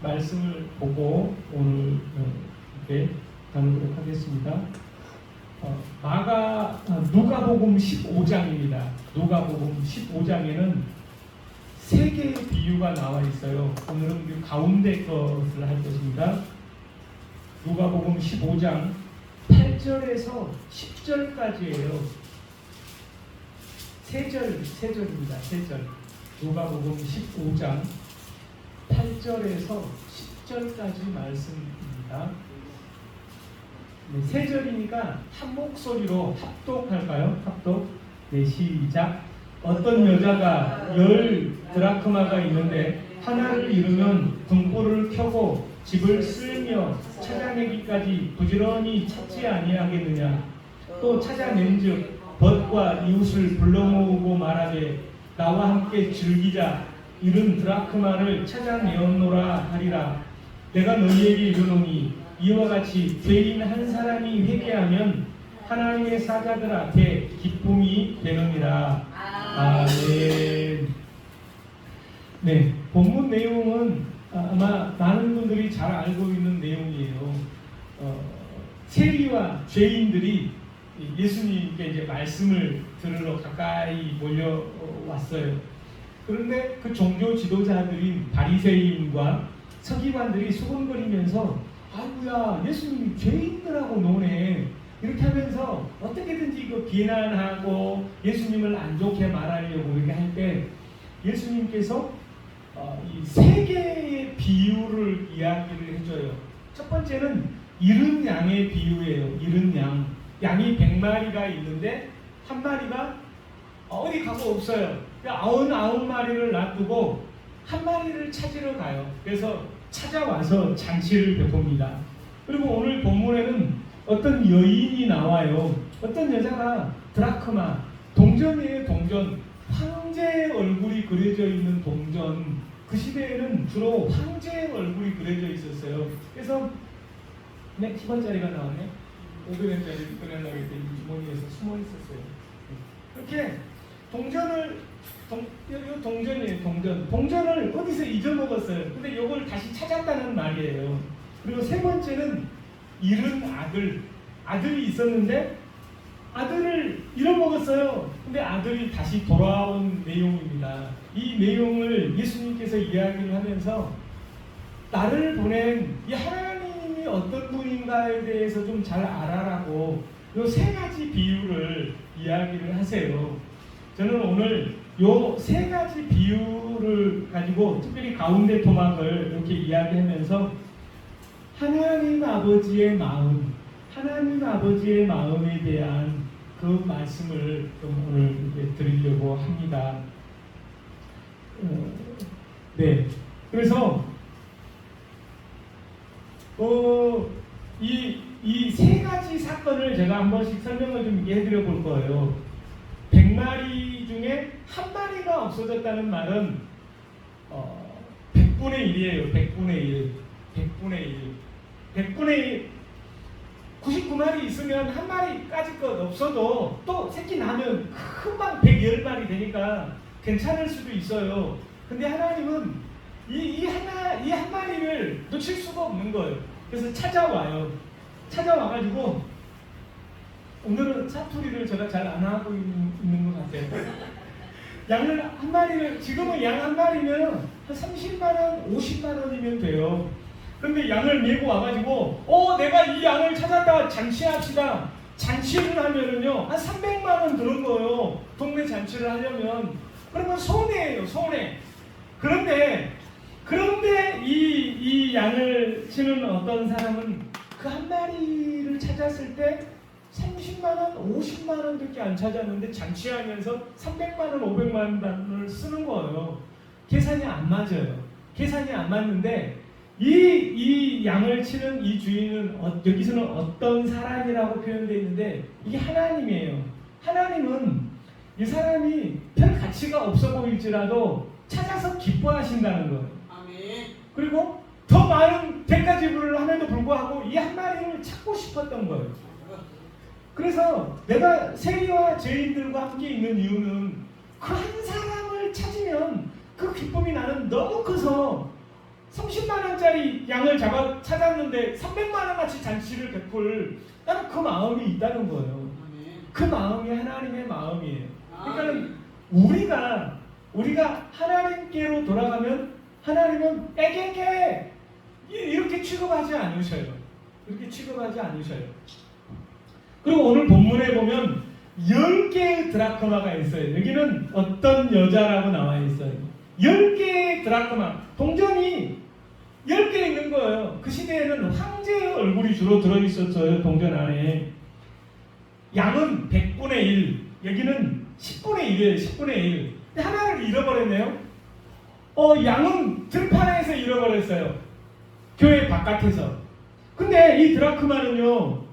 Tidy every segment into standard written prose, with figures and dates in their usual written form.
말씀을 보고 오늘 이렇게 나누도록 하겠습니다. 누가복음 15장입니다. 누가복음 15장에는 세 개의 비유가 나와 있어요. 오늘은 그 가운데 것을 할 것입니다. 누가복음 15장 8절에서 10절까지예요. 세 절입니다. 세 절. 누가복음 15장 8절에서 10절까지 말씀입니다. 세 절이니까 한 목소리로 합독할까요? 합독. 네, 시작. 어떤 여자가 10드라크마가 있는데 하나를 잃으면 등불을 켜고 집을 쓸며 찾아내기까지 부지런히 찾지 아니하겠느냐. 또 찾아낸즉 벗과 이웃을 불러 모으고 말하되 나와 함께 즐기자. 잃은 드라크마를 찾아내었노라 하리라. 내가 너희에게 이르노니 이와 같이 죄인 한 사람이 회개하면 하나님의 사자들 앞에 기쁨이 되느니라. 아멘. 네, 본문 내용은 아마 많은 분들이 잘 알고 있는 내용이에요. 세리와 죄인들이 예수님께 이제 말씀을 들으러 가까이 몰려왔어요. 그런데 그 종교 지도자들인 바리새인과 서기관들이 수군거리면서 아이고야, 예수님이 죄인들하고 노네, 이렇게 하면서 어떻게든지 그 비난하고 예수님을 안 좋게 말하려고 이렇게 할 때 예수님께서 이 세 개의 비유를 이야기를 해줘요. 첫 번째는 잃은 양의 비유예요. 잃은 양. 양이 100마리가 있는데 한 마리가 어디 가고 없어요. 99마리를 놔두고 한 마리를 찾으러 가요. 그래서 찾아와서 잔치를 베풉니다. 그리고 오늘 본문에는 어떤 여인이 나와요. 어떤 여자가 드라크마, 동전이에요. 동전. 황제의 얼굴이 그려져 있는 동전. 그 시대에는 주로 황제의 얼굴이 그려져 있었어요. 그래서 10원짜리가 나오네. 500원짜리 꺼내려고 했더니 주머니에서 숨어 있었어요. 그렇게 동전이에요. 동전을 어디서 잊어먹었어요. 근데 이걸 다시 찾았다는 말이에요. 그리고 세 번째는 잃은 아들이 있었는데 아들을 잃어먹었어요. 근데 아들이 다시 돌아온 내용입니다. 이 내용을 예수님께서 이야기를 하면서 나를 보낸 이 하나님이 어떤 분인가에 대해서 좀 잘 알아라고 이 세 가지 비유를 이야기를 하세요. 저는 오늘 이 세 가지 비유를 가지고 특별히 가운데 토막을 이렇게 이야기하면서 하나님 아버지의 마음에 대한 그 말씀을 좀 오늘 이렇게 드리려고 합니다. 네, 그래서 이 세 가지 사건을 제가 한 번씩 설명을 좀 해드려 볼 거예요. 100마리 중에 한 마리가 없어졌다는 말은 100분의 1이에요. 100분의 1. 99마리 있으면 한 마리까지 것 없어도 또 새끼 나면 금방 110마리 되니까 괜찮을 수도 있어요. 근데 하나님은 이 한 마리를 놓칠 수가 없는 거예요. 그래서 찾아와가지고 오늘은 사투리를 제가 잘 안 하고 있는 것 같아요. 양을 한 마리를, 지금은 양 한 마리면 한 30만원, 50만원이면 돼요. 그런데 양을 메고 와가지고 내가 이 양을 찾았다, 잔치합시다. 잔치를 하면은요 한 300만원 드는 거예요. 동네 잔치를 하려면. 그러면 손해예요, 손해. 그런데 이 양을 치는 어떤 사람은 그 한 마리를 찾았을 때 30만원, 50만원밖에 안 찾았는데 잔치하면서 300만원, 500만원을 쓰는 거예요. 계산이 안 맞아요. 계산이 안 맞는데 이 양을 치는 이 주인은 여기서는 어떤 사람이라고 표현되어 있는데 이게 하나님이에요. 하나님은 이 사람이 별 가치가 없어 보일지라도 찾아서 기뻐하신다는 거예요. 아멘. 그리고 더 많은 대가 지불을 함에도 불구하고 이 한 마리를 찾고 싶었던 거예요. 그래서 내가 세리와 죄인들과 함께 있는 이유는 그 한 사람을 찾으면 그 기쁨이 나는 너무 커서 30만 원짜리 양을 찾았는데 300만 원어치 잔치를 베풀 나는 그 마음이 있다는 거예요. 그 마음이 하나님의 마음이에요. 그러니까 우리가 하나님께로 돌아가면 하나님은 에게게 이렇게 취급하지 않으셔요. 이렇게 취급하지 않으셔요. 그리고 오늘 본문에 보면 10개의 드라크마가 있어요. 여기는 어떤 여자라고 나와 있어요. 10개의 드라크마. 동전이 10개 있는 거예요. 그 시대에는 황제의 얼굴이 주로 들어있었어요. 동전 안에. 양은 100분의 1. 여기는 10분의 1이에요. 10분의 1. 근데 하나를 잃어버렸네요. 양은 들판에서 잃어버렸어요. 교회 바깥에서. 근데 이 드라크마는요.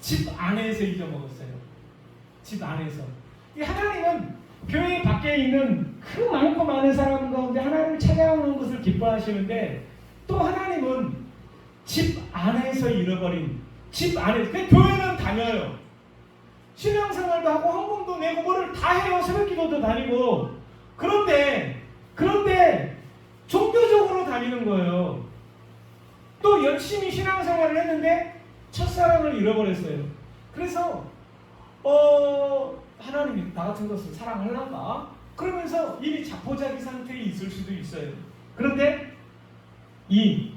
집 안에서 잊어먹었어요. 집 안에서. 이 하나님은 교회 밖에 있는 그 많고 많은 사람 가운데 하나님을 찾아오는 것을 기뻐하시는데 또 하나님은 집 안에서 잃어버린 집 안에서 교회는 다녀요. 신앙생활도 하고 헌금도 내고 뭐를 다 해요. 새벽기도도 다니고 그런데 종교적으로 다니는 거예요. 또 열심히 신앙생활을 했는데 첫사랑을 잃어버렸어요. 그래서 하나님이 나 같은 것을 사랑하려나? 그러면서 이미 자포자기 상태에 있을 수도 있어요. 그런데 이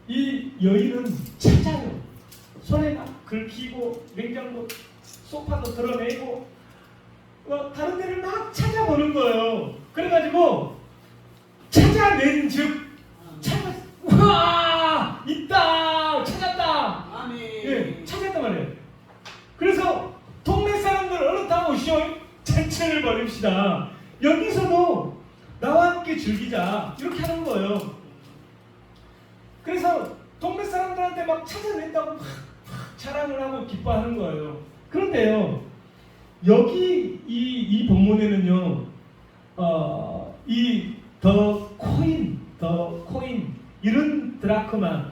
여인은 찾아요. 손에 막 긁히고 냉장고 소파도 드러내고 다른 데를 막 찾아보는 거예요. 그래가지고 찾아낸 즉 우와 있다 찾았다. 아멘. 예, 찾았단 말이에요. 그래서 동네 사람들 얼른 다 오시오. 잔치를 벌입시다. 여기서도 나와 함께 즐기자 이렇게 하는 거예요. 그래서 동네 사람들한테 막 찾아낸다고 막 자랑을 하고 기뻐하는 거예요. 그런데요 여기 이 본문에는요 이 더 코인 이런 드라크마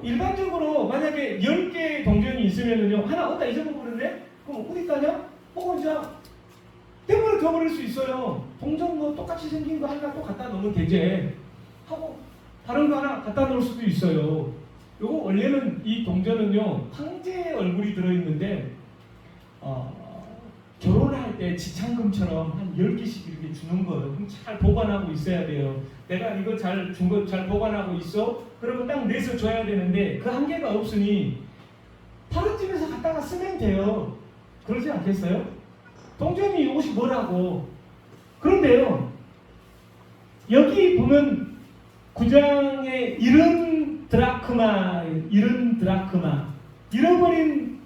일반적으로 만약에 10개의 동전이 있으면은요 하나 어디다 잊어버렸네? 그럼 어디 있다냐? 이제 떼버려 둬버릴 수 있어요. 동전 뭐 똑같이 생긴 거 하나 또 갖다 놓으면 되지 하고 다른 거 하나 갖다 놓을 수도 있어요. 요거 원래는 이 동전은요 황제의 얼굴이 들어있는데 결혼할 때 지창금처럼 한 10개씩 이렇게 주는 거예요. 그럼 잘 보관하고 있어야 돼요. 내가 이거 준 거 잘 보관하고 있어? 그러면 딱 내서 줘야 되는데 그 한계가 없으니 다른 집에서 갖다가 쓰면 돼요. 그러지 않겠어요? 동전이 이것이 뭐라고. 그런데요 여기 보면 9장에 잃은 드라크마 잃어버린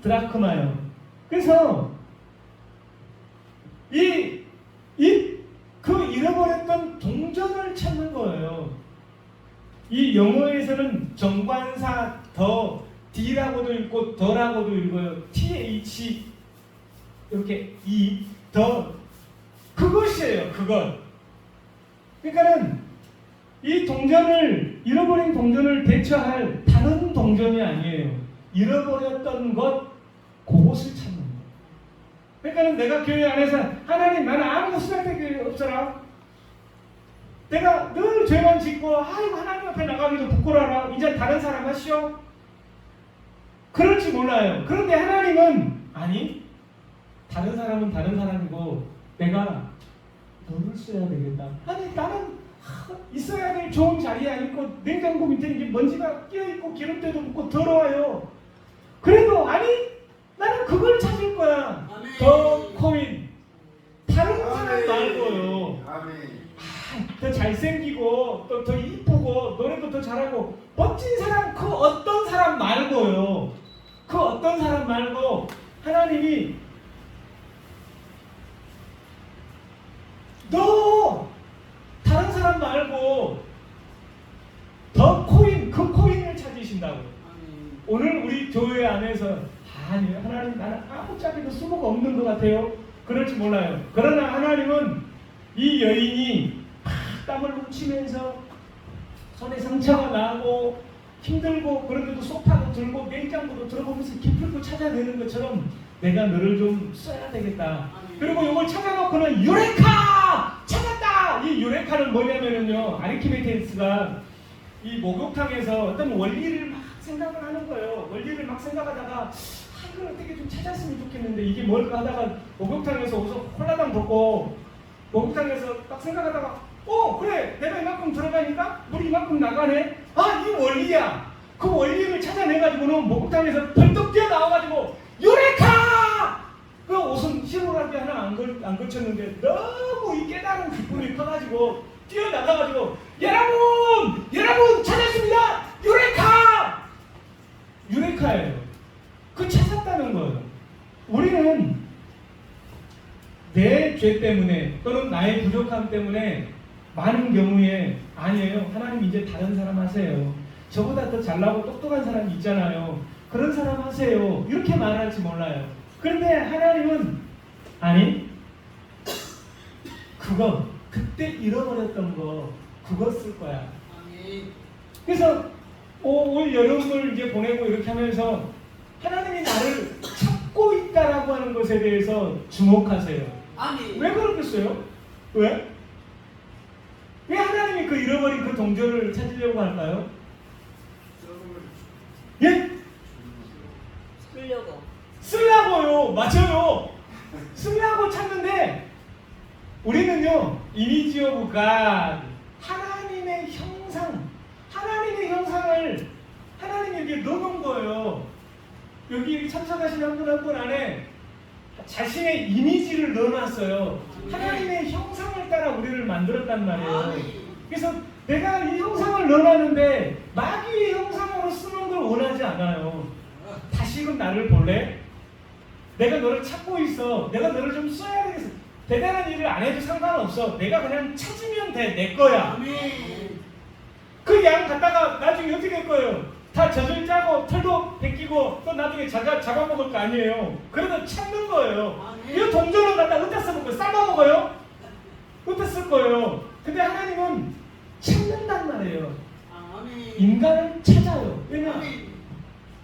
드라크마요. 그래서 그 잃어버렸던 동전을 찾는 거예요. 이 영어에서는 정관사 더 D라고도 읽고 더라고도 읽어요. TH 이렇게 더 그것이에요. 그것. 그러니까는 이 잃어버린 동전을 대처할 다른 동전이 아니에요. 잃어버렸던 그것을 찾는 거예요. 그러니까는 내가 교회 안에서 하나님 나는 아무도 수달될 게 없어라. 내가 늘 죄만 짓고 아이고 하나님 앞에 나가기도 부끄러워라. 이제 다른 사람 하시오. 그럴지 몰라요. 그런데 하나님은 아니 다른 사람은 다른 사람이고 내가 너를 써야 되겠다. 아니 나는 있어야 될 좋은 자리에 앉고 냉장고 밑에 이제 먼지가 끼어있고 기름때도 묻고 더러워요. 그래도 아니 나는 그걸 찾을 거야. 더 코인 다른 사람 말고요. 더 잘생기고 또 더 이쁘고 노래도 더 잘하고 멋진 사람 그 어떤 사람 말고요. 그 어떤 사람 말고 하나님이 너 다른 사람 말고 더 코인 그 코인을 찾으신다고. 오늘 우리 교회 안에서 아니 하나님 나는 아무짝에도 수고가 없는 것 같아요. 그럴지 몰라요. 그러나 하나님은 이 여인이 땀을 훔치면서 손에 상처가 나고 힘들고 그런데도 소파도 들고 냉장고도 들어보면서 기필코 찾아내는 것처럼 내가 너를 좀 써야 되겠다. 그리고 이걸 찾아놓고는 유레카! 찾았다! 이 유레카는 뭐냐면은요, 아르키메데스가 이 목욕탕에서 어떤 원리를 막 생각을 하는 거예요. 원리를 막 생각하다가 이걸 어떻게 좀 찾았으면 좋겠는데 이게 뭘까 하다가 목욕탕에서 우선 홀라당 벗고 목욕탕에서 딱 생각하다가 그래, 내가 이만큼 들어가니까 물이 이만큼 나가네. 이 원리야. 그 원리를 찾아내가지고는 목욕탕에서 벌떡 뛰어나와가지고 유레카! 그 옷은 히로라기 하나 안 걸쳤는데 너무 이 깨달은 기쁨이 커가지고 뛰어나가가지고 여러분 찾았습니다! 유레카! 유레카예요. 그 찾았다는 거예요. 우리는 내 죄 때문에 또는 나의 부족함 때문에 많은 경우에 아니에요. 하나님 이제 다른 사람 하세요. 저보다 더 잘나고 똑똑한 사람이 있잖아요. 그런 사람 하세요. 이렇게 말할지 몰라요. 그런데 하나님은 아니, 그거 그때 잃어버렸던 거 그거 쓸 거야. 그래서 올 여름을 이제 보내고 이렇게 하면서 하나님이 나를 찾고 있다라고 하는 것에 대해서 주목하세요. 왜 그렇겠어요? 왜? 왜 하나님이 그 잃어버린 그 동전을 찾으려고 할까요? 예? 쓰려고요. 맞아요. 쓰려고 찾는데 우리는요, 이미지 오브 갓, 하나님의 형상을 하나님에게 넣어놓은 거예요. 여기 참석하신 한 분 한 분 안에 자신의 이미지를 넣어놨어요. 하나님의 형상을 따라 우리를 만들었단 말이에요. 그래서 내가 이 형상을 넣어놨는데 마귀의 형상으로 쓰는 걸 원하지 않아요. 다시금 나를 볼래? 내가 너를 찾고 있어. 내가 너를 좀 써야 되겠어. 대단한 일을 안 해도 상관없어. 내가 그냥 찾으면 돼. 내 거야. 그 양 갖다가 나중에 어떻게 할 거예요? 다 젖을 짜고 털도 벗기고 또 나중에 잡아먹을 거 아니에요. 그래도 찾는 거예요. 이 동전을 갖다 어디다 써먹어요? 삶아먹어요? 어디다 쓸 거예요? 근데 하나님은 찾는단 말이에요. 인간을 찾아요. 왜냐면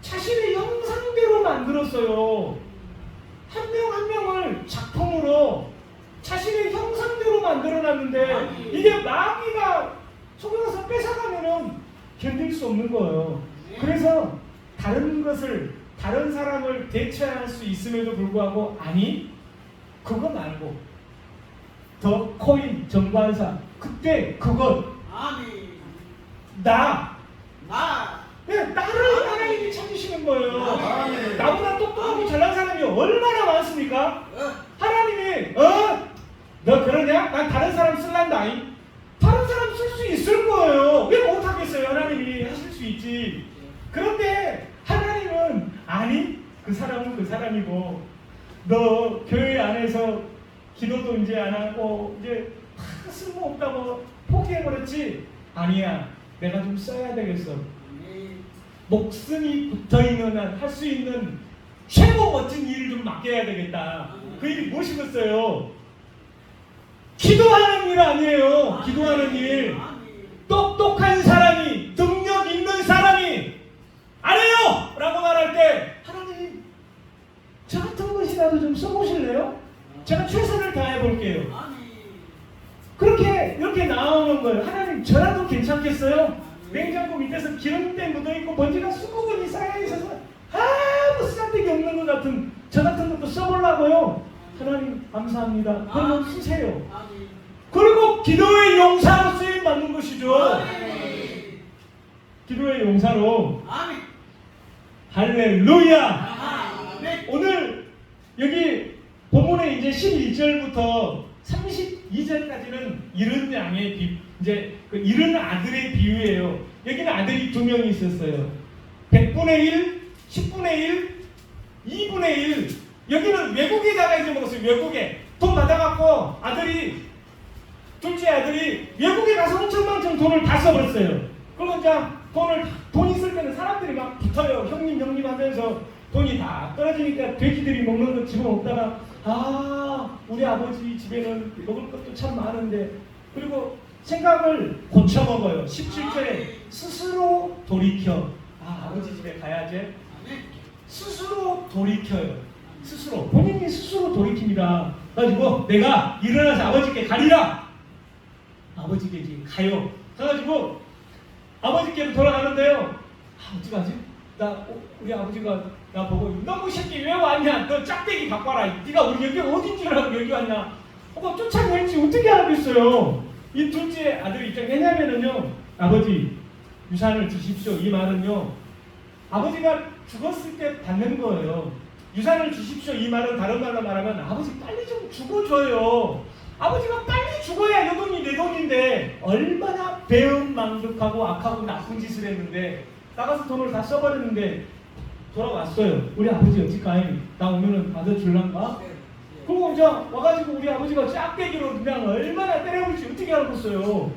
자신의 형상대로 만들었어요. 한 명 한 명을 작품으로 자신의 형상대로 만들어놨는데 이게 마귀가 속여서 뺏어가면은 견딜 수 없는 거예요. 그래서 다른 사람을 대체할 수 있음에도 불구하고 아니, 그거 말고 더 코인 정관사 그때 그것 나를 하나님이 찾으시는 거예요. 나보다 똑똑하고 잘난 사람이 얼마나 많습니까? 하나님이 너 그러냐? 난 다른 사람 쓸란다. 다른 사람 쓸 수 있을 거예요. 왜 못하겠어요? 하나님이 하실 수 있지. 그런데 하나님은 아니, 그 사람은 그 사람이고 너 교회 안에서 기도도 이제 안 하고 이제 다 쓸모없다고 포기해버렸지? 아니야, 내가 좀 써야 되겠어. 목숨이 붙어있는 한 할 수 있는 최고 멋진 일을 좀 맡겨야 되겠다. 그 일이 무엇이겠어요? 기도하는 일 아니에요. 기도하는 일. 똑똑한 사람이, 능력 있는 사람이 안 해요! 라고 말할 때 하나님, 저 같은 것이라도 좀 써보실래요? 제가 최선을 다해볼게요. 그렇게 이렇게 나오는 거예요. 하나님, 저라도 괜찮겠어요? 냉장고 밑에서 기름때 묻어있고 먼지가 수국원이 쌓여있어서 아무 쓰잘데기 없는 것 같은 저 같은 것도 써보려고요. 하나님 감사합니다. 그러면 쓰세요. 그리고 기도의 용사로 쓰임 받는 것이죠. 기도의 용사로. 할렐루야. 오늘 여기 본문에 이제 11절부터 32절까지는 이른 양의 이제 그 이른 아들의 비유예요. 여기는 아들이 2명이 있었어요. 100분의 1, 10분의 1, 2분의 1. 여기는 외국에다가 이제 먹었어요. 외국에 돈 받아갖고 둘째 아들이 외국에 가서 엄청난 돈을 다 써버렸어요. 그리고 이제 돈 있을 때는 사람들이 막 붙어요. 형님 하면서 돈이 다 떨어지니까 돼지들이 먹는 거 집어먹다가 우리 아버지 집에는 먹을 것도 참 많은데, 그리고 생각을 고쳐먹어요. 17절에 스스로 돌이켜. 아버지 집에 가야지. 스스로 돌이켜요. 본인이 스스로 돌이킵니다. 가지고 내가 일어나서 아버지께 가리라. 아버지께 가요. 가가지고 아버지께로 돌아가는데요. 어떡하지? 우리 아버지가 나 보고 너무 새끼 왜 왔냐? 너 짝대기 갖고 와라. 네가 우리 여기 어딘 줄 알고 여기 왔냐? 쫓아낼지 어떻게 알겠어요? 이 둘째 아들 입장. 왜냐면은요, 아버지 유산을 주십시오. 이 말은요, 아버지가 죽었을 때 받는 거예요. 유산을 주십시오. 이 말은 다른 말로 말하면 아버지 빨리 좀 죽어줘요. 아버지가 빨리 죽어야 이 돈이 내 돈인데 얼마나 배은망덕하고 악하고 나쁜 짓을 했는데 나가서 돈을 다 써버렸는데 돌아왔어요. 우리 아버지 어찌까이 나 오면은 받아줄란가? 그리고 이제 와가지고 우리 아버지가 짝대기로 그냥 얼마나 때려볼지 어떻게 알았어요?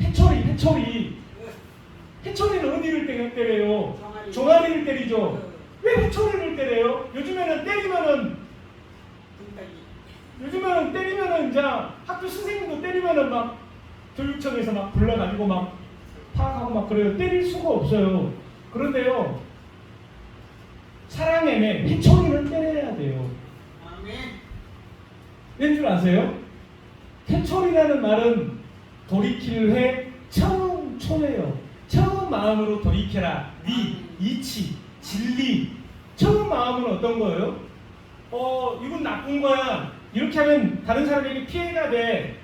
해초리는 어디를 때려요? 종아리를 때리죠. 왜 해초리를 때려요? 요즘에는 때리면은 이제 학교 선생님도 때리면은 막 교육청에서 막 불러가지고 막 파악하고 막 그래요. 때릴 수가 없어요. 그런데요, 사랑의 매 해초리는 때려야 돼요. 왠 줄 아세요? 해초리라는 말은 돌이킬 회 처음 초예요. 처음 마음으로 돌이켜라. 이치, 진리. 처음 마음은 어떤 거예요? 이건 나쁜 거야. 이렇게 하면 다른 사람에게 피해가 돼.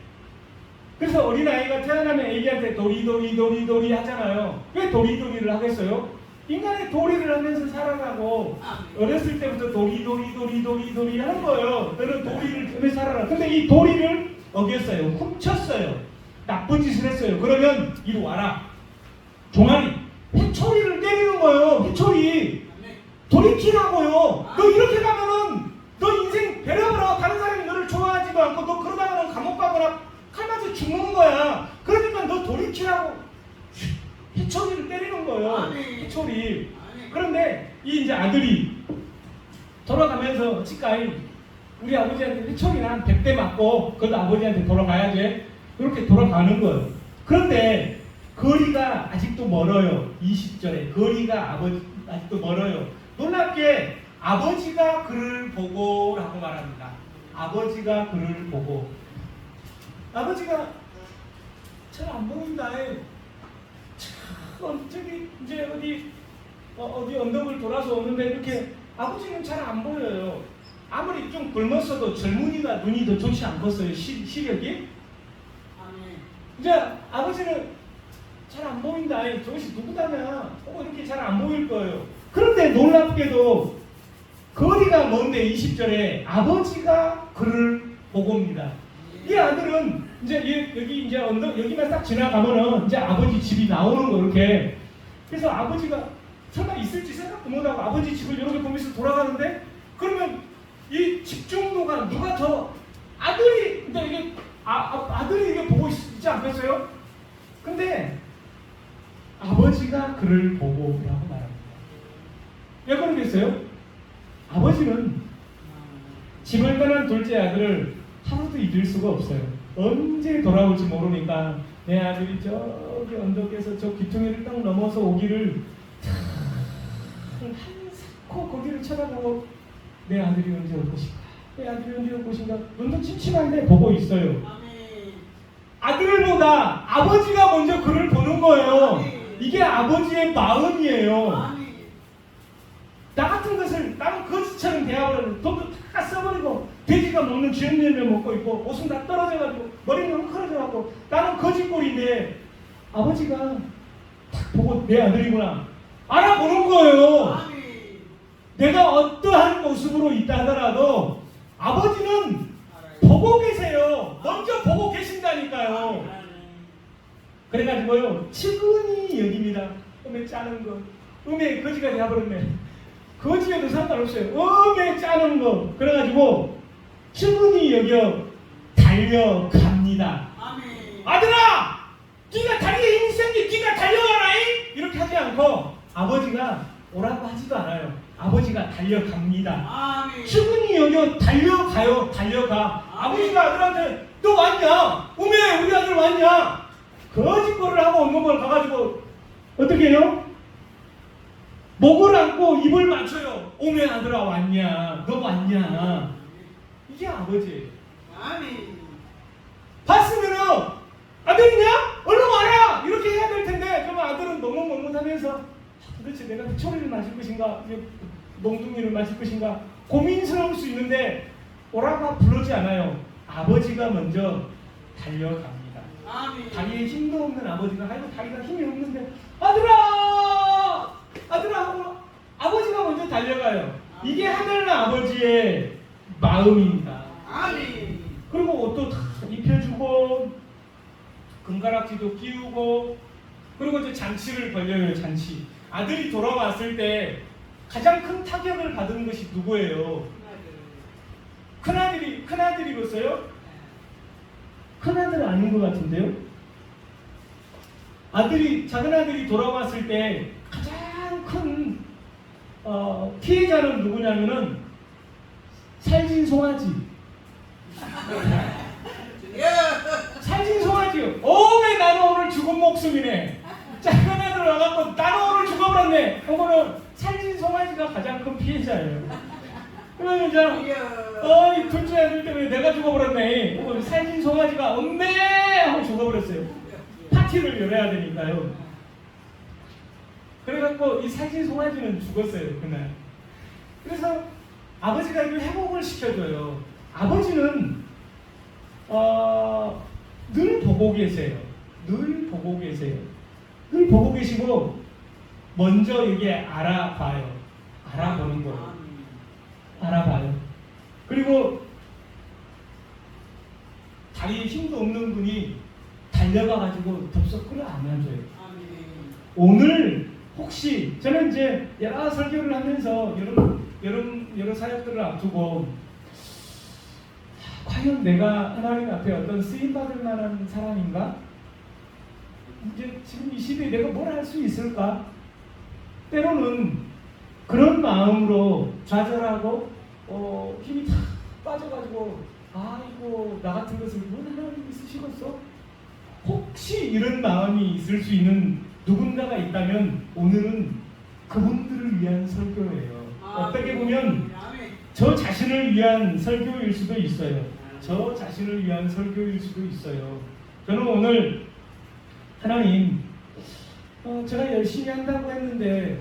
그래서 어린아이가 태어나면 애기한테 도리 하잖아요. 왜 도리를 하겠어요? 인간의 도리를 하면서 살아가고 어렸을 때부터 도리 하는 거예요. 너는 도리를 하면서 살아라. 근데 이 도리를 어겼어요. 훔쳤어요. 나쁜 짓을 했어요. 그러면 이리 와라. 종아리, 해초리를 때리는 거예요. 해초리. 돌이키라고요. 너 이렇게 가면은 너 인생 배려버려. 다른 사람이 너를 좋아하지도 않고 너 그러다가는 감옥 가거나 칼 맞아 죽는 거야. 그러니까 너 돌이키라고 해초리를 때리는 거예요. 해초리. 그런데 이 이제 아들이 돌아가면서 치과에 우리 아버지한테 해초리는 한 100대 맞고 그래도 아버지한테 돌아가야지. 그렇게 돌아가는 거예요. 그런데 거리가 아직도 멀어요. 20절에 거리가 아직도 멀어요. 놀랍게 아버지가 그를 보고 라고 말합니다. 아버지가 그를 보고. 아버지가 잘 안 보인다. 저기 이제 어디 언덕을 돌아서 오는데 이렇게 아버지는 잘 안 보여요. 아무리 좀 굶었어도 젊은이가 눈이 더 좋지 않겠어요. 시력이. 이제 아버지는 잘 안 보인다. 저것이 누구다냐. 이렇게 잘 안 보일 거예요. 그런데 놀랍게도 거리가 먼데 20절에 아버지가 그를 보고 옵니다. 이 아들은 이제 여기 이제 언덕 여기만 딱 지나가면은 이제 아버지 집이 나오는 거 이렇게. 그래서 아버지가 설마 있을지 생각도 못하고 아버지 집을 이렇게 보면서 돌아가는데 그러면 이 집중도가 누가 더 아들이 근데 이게 아들이 이게 보고 있지 않겠어요? 근데 아버지가 그를 보고라고 말합니다. 왜 그러겠어요? 아버지는 집을 떠난 둘째 아들을 하루도 잊을 수가 없어요. 언제 돌아올지 모르니까 내 아들이 저기 언덕에서 저 귀퉁이를 딱 넘어서 오기를 한사코 거기를 쳐다보고 내 아들이 언제 올 것인가? 내 아들이 언제 올 것인가? 눈도 침침한데 보고 있어요. 아들보다 아버지가 먼저 그를 보는 거예요. 이게 아버지의 마음이에요. 나 같은 것을 나는 거지처럼 대하버리고 돈도 다 써버리고 돼지가 먹는 쥐염염을 먹고 있고 옷은 다 떨어져가지고 머리는 헝클어져가지고 나는 거지꼴인데 아버지가 딱 보고 내 아들이구나 알아보는 거예요. 내가 어떠한 모습으로 있다 하더라도 아버지는 보고 계세요. 먼저 보고 계신다니까요. 그래가지고요 측은히 여깁니다. 음에 짜는 거 음에 거지가 되어버렸네. 거지에도 상관없어요. 음에 짜는 거. 그래가지고 충분히 여겨 달려갑니다. 아들아! 네가 달려 인생이 네가 달려가라잉! 이렇게 하지 않고 아버지가 오라고 하지도 않아요. 아버지가 달려갑니다. 충분히 여겨 달려가요. 달려가. 아버지가 아들한테 너 왔냐? 음에 우리 아들 왔냐? 거짓말을 하고 없는 걸 가가지고 어떻게 해요? 목을 안고 입을 맞춰요. 오메 아들아 왔냐? 너 왔냐? 이게 아버지예요. 봤으면은 아들이냐? 얼른 와라! 이렇게 해야 될 텐데 그러면 아들은 너무 멍멍하면서 도대체 내가 초리를 마실 것인가? 몽둥이를 마실 것인가? 고민스러울 수 있는데 오라가 부르지 않아요. 아버지가 먼저 달려갑니다. 다리에 힘도 없는 아버지가 아이고 다리가 힘이 없는데 아들아! 아들아 하고 아버지가 먼저 달려가요. 이게 하늘의 아버지의 마음입니다. 그리고 옷도 다 입혀주고 금가락지도 끼우고 그리고 이제 잔치를 벌려요. 잔치. 아들이 돌아왔을 때 가장 큰 타격을 받은 것이 누구예요? 큰아들이로서요? 큰아들은 아닌 것 같은데요? 작은 아들이 돌아왔을 때 가장 큰 피해자는 누구냐면은 살진 송아지. 살진 송아지요. 왜 나는 오늘 죽은 목숨이네. 작은 아들 와갖고 나는 오늘 죽어버렸네. 그거는 살진 송아지가 가장 큰 피해자예요. 그러면 이제 이 둘째 아들 때문에 내가 죽어버렸네. 살진 송아지가 엄매 하고 죽어버렸어요. 파티를 열어야 되니까요. 그래갖고 이 살진 송아지는 죽었어요 그날. 그래서 아버지가 이걸 회복을 시켜줘요. 아버지는 늘 보고 계세요. 늘 보고 계세요. 늘 보고 계시고 먼저 이게 알아봐요. 알아보는 거예요. 알아봐요. 그리고 다리에 힘도 없는 분이 달려가가지고 덥석 끌어 안아줘요. 오늘 혹시 저는 이제 여러 설교를 하면서 여러 사역들을 앞두고 과연 내가 하나님 앞에 어떤 쓰임받을 만한 사람인가? 이제 지금 이 시대에 내가 뭘 할 수 있을까? 때로는 그런 마음으로 좌절하고 힘이 다 빠져가지고 아이고 나 같은 것을 왜 하나님이 쓰시겠어? 혹시 이런 마음이 있을 수 있는 누군가가 있다면 오늘은 그분들을 위한 설교예요. 어떻게 보면 저 자신을 위한 설교일 수도 있어요. 저 자신을 위한 설교일 수도 있어요. 저는 오늘 하나님 제가 열심히 한다고 했는데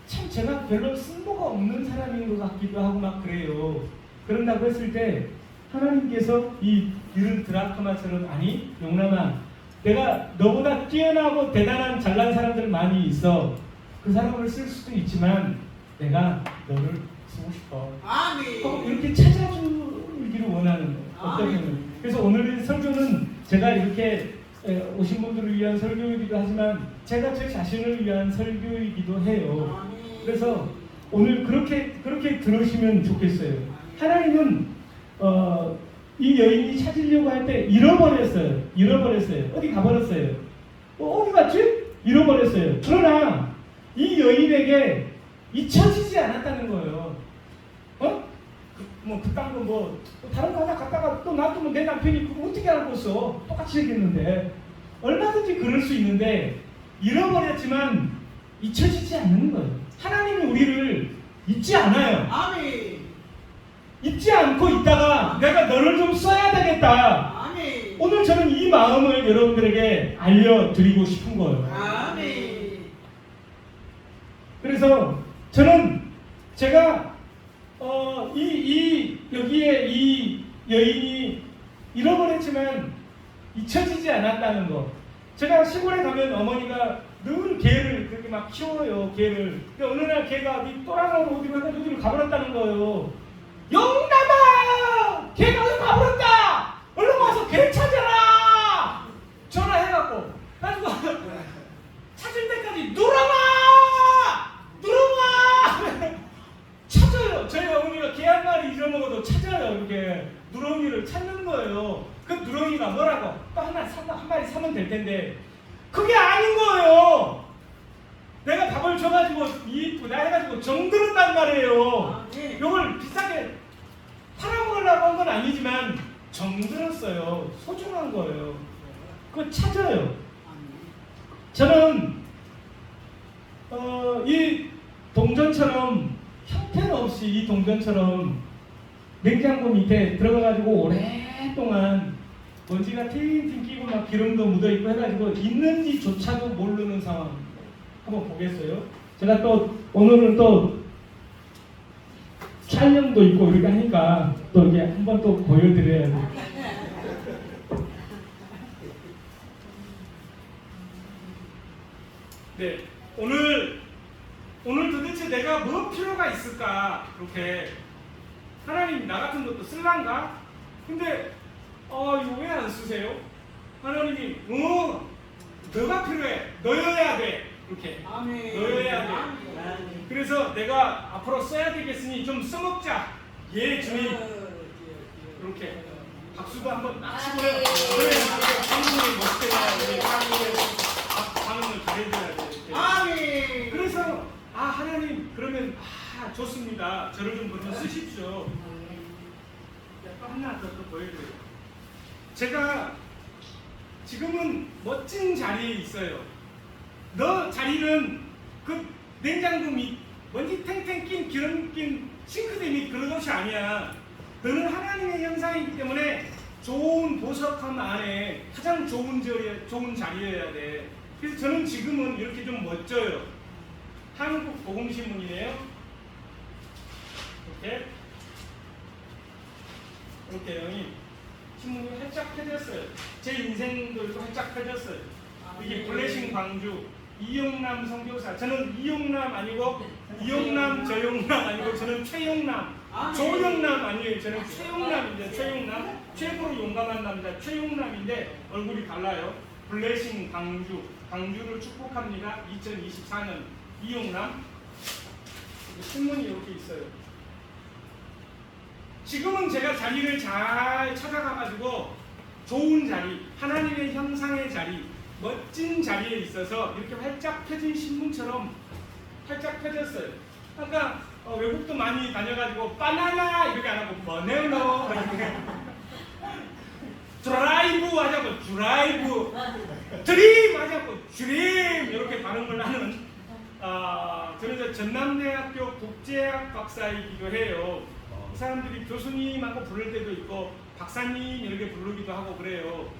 참 제가 별로 쓸모가 없는 사람인 것 같기도 하고 막 그래요. 그런다고 했을 때 하나님께서 이런 드라크마처럼 아니 용남아 내가 너보다 뛰어나고 대단한 잘난 사람들 많이 있어. 그 사람을 쓸 수도 있지만 내가 너를 쓰고 싶어. 이렇게 찾아주기를 원하는 거예요. 어떠면. 그래서 오늘의 설교는 제가 이렇게 오신 분들을 위한 설교이기도 하지만 제가 제 자신을 위한 설교이기도 해요. 그래서 오늘 그렇게 들으시면 좋겠어요. 하나님은 이 여인이 찾으려고 할 때 잃어버렸어요. 어디 가버렸어요. 어디 갔지? 잃어버렸어요. 그러나 이 여인에게 잊혀지지 않았다는 거예요. 그딴 거 다른 거 하나 갔다가 또 놔두면 내 남편이 그거 어떻게 알고 있어? 똑같이 얘기했는데 얼마든지 그럴 수 있는데 잃어버렸지만 잊혀지지 않는 거예요. 하나님이 우리를 잊지 않아요. 잊지 않고 있다가 내가 너를 좀 써야 되겠다. 오늘 저는 이 마음을 여러분들에게 알려드리고 싶은 거예요. 그래서 저는 제가 여기에 이 여인이 잃어버렸지만 잊혀지지 않았다는 거. 제가 시골에 가면 어머니가 늘 개를 그렇게 막 키워요. 개를. 근데 어느 날 개가 또랑하고 어디를 가버렸다는 거예요. 영남아! 걔가 어디 가버렸다! 얼른 와서 걔 찾아라! 전화해갖고 가지고 찾을 때까지 누렁아! 찾아요. 저희 어머니가 개 한 마리 잃어먹어도 찾아요. 이렇게 누렁이를 찾는 거예요. 그 누렁이가 뭐라고? 또 한 마리 사면 될 텐데 그게 아닌 거예요. 내가 밥을 줘가지고 이쁘다 해가지고 정들었단 말이에요. 이걸 비싸게 팔아먹으려고 한 건 아니지만 정들었어요. 소중한 거예요. 그거 찾아요. 저는 이 동전처럼 형편없이 이 동전처럼 냉장고 밑에 들어가가지고 오랫동안 먼지가 팅팅 끼고 막 기름도 묻어있고 해가지고 있는지조차도 모르는 상황. 한번 보겠어요. 제가 또 오늘은 또 촬영도 있고 이렇게 하니까 또 이게 한번 또 보여드려야 돼요. 네, 오늘 도대체 내가 뭐 필요가 있을까? 그렇게 하나님 나 같은 것도 쓸란가? 근데 이거 왜 안 쓰세요? 하나님이 너가 필요해, 너여야 돼, 이렇게 너여야 돼. 그래서 내가 앞으로 써야 되겠으니 좀 써먹자. 예, 주님. 이렇게 박수도 한번 막 치고요. 그래, 한국이 멋있게 우리 한국에 반응을 잘해줘야 돼. 아멘. 그래서 하나님 그러면 좋습니다. 저를 좀 그러면 쓰십시오. 또 하나 더 보여드려요. 제가 지금은 멋진 자리에 있어요. 너 자리는 그 냉장고 밑 먼지 탱탱 낀 기름 낀 싱크대 밑 그런 것이 아니야. 너는 하나님의 형상이기 때문에 좋은 보석함 안에 가장 좋은 자리여야 돼. 그래서 저는 지금은 이렇게 좀 멋져요. 한국 복음신문이네요. 이렇게 형님 신문이 활짝 펴졌어요. 제 인생도 이렇게 활짝 펴졌어요. 이게 블레싱 광주 이용남 선교사. 저는 이용남 아니고 이용남 저용남 아니고 저는 최용남. 조용남 아니에요. 저는 최용남인데 최용남. 최고로 용감한 남자 최용남인데 얼굴이 달라요. 블레싱 광주. 광주를 축복합니다. 2024년 이용남. 신문이 이렇게 있어요. 지금은 제가 자리를 잘 찾아가가지고 좋은 자리, 하나님의 형상의 자리, 멋진 자리에 있어서 이렇게 활짝 펴진 신문처럼 활짝 펴졌어요. 아까 외국도 많이 다녀가지고 바나나 이렇게 안 하고 버네너 드라이브 하자고 드라이브 드림 하자고 드림 이렇게 발음을 하는 저는 전남대학교 국제학 박사이기도 해요. 사람들이 교수님하고 부를 때도 있고 박사님 이렇게 부르기도 하고 그래요.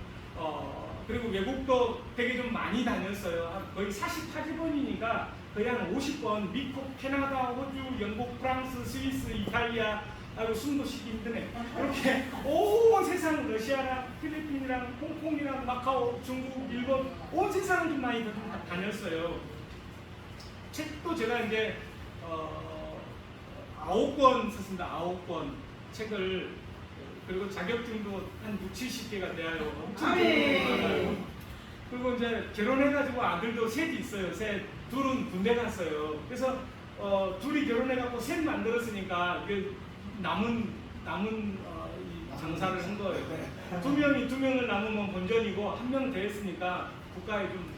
그리고 외국도 되게 좀 많이 다녔어요. 거의 48번이니까 거의 한 50번 미국, 캐나다, 호주, 영국, 프랑스, 스위스, 이탈리아 아이고 숨도 쉬기 힘드네. 이렇게 온 세상 러시아랑 필리핀이랑 홍콩이랑 마카오, 중국, 일본 온 세상을 좀 많이 다녔어요. 책도 제가 이제 9권 썼습니다. 9권 책을. 그리고 자격증도 한 60-70개가 돼요. 엄청 많아요. 그리고 이제 결혼해가지고 아들도 셋이 있어요. 셋. 둘은 군대 갔어요. 그래서 둘이 결혼해갖고 셋 만들었으니까 남은 이 장사를 한 거예요. 두 명을 남으면 본전이고 한 명 더 했으니까 국가에 좀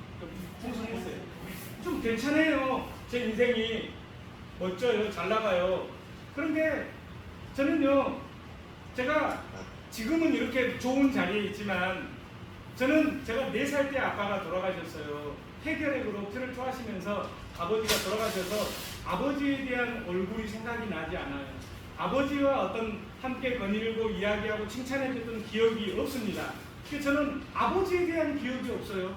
풍성했어요. 좀 괜찮아요. 제 인생이 멋져요. 잘 나가요. 그런데 저는요, 제가 지금은 이렇게 좋은 자리에 있지만 저는 제가 4살 때 아빠가 돌아가셨어요. 폐결핵으로 피를 토하시면서 아버지가 돌아가셔서 아버지에 대한 얼굴이 생각이 나지 않아요. 아버지와 어떤 함께 거닐고 이야기하고 칭찬해줬던 기억이 없습니다. 그래서 저는 아버지에 대한 기억이 없어요.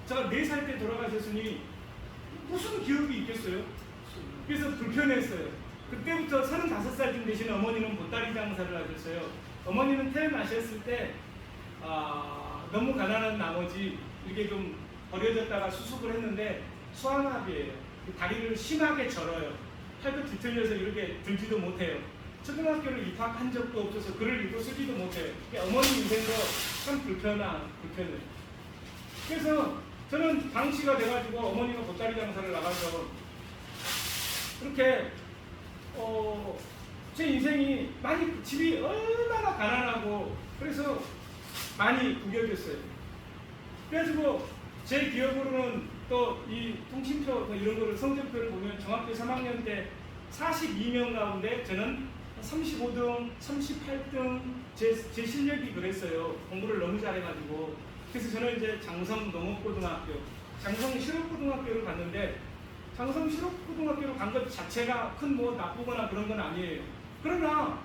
제가 4살 때 돌아가셨으니 무슨 기억이 있겠어요? 그래서 불편했어요. 그때부터 35살쯤 되신 어머니는 보따리 장사를 하셨어요. 어머니는 태어나셨을 때 너무 가난한 나머지 이렇게 좀 버려졌다가 수습을 했는데 수환압이에요. 다리를 심하게 절어요. 팔도 뒤틀려서 이렇게 들지도 못해요. 초등학교를 입학한 적도 없어서 글을 읽고 쓰지도 못해요. 어머니 인생도 참 불편해요. 그래서 저는 방치가 돼가지고 어머니가 보따리 장사를 나가서 이렇게 제 인생이 많이 집이 얼마나 가난하고 그래서 많이 구겨졌어요. 그래가지고 제 기억으로는 또 이 통신표 이런 거를 성적표를 보면 중학교 3학년 때 42명 가운데 저는 35등, 38등 제 실력이 그랬어요. 공부를 너무 잘해가지고. 그래서 저는 이제 장성 농업고등학교, 장성 실업고등학교를 갔는데 장성 실업고등학교로 간 것 자체가 큰 뭐 나쁘거나 그런 건 아니에요. 그러나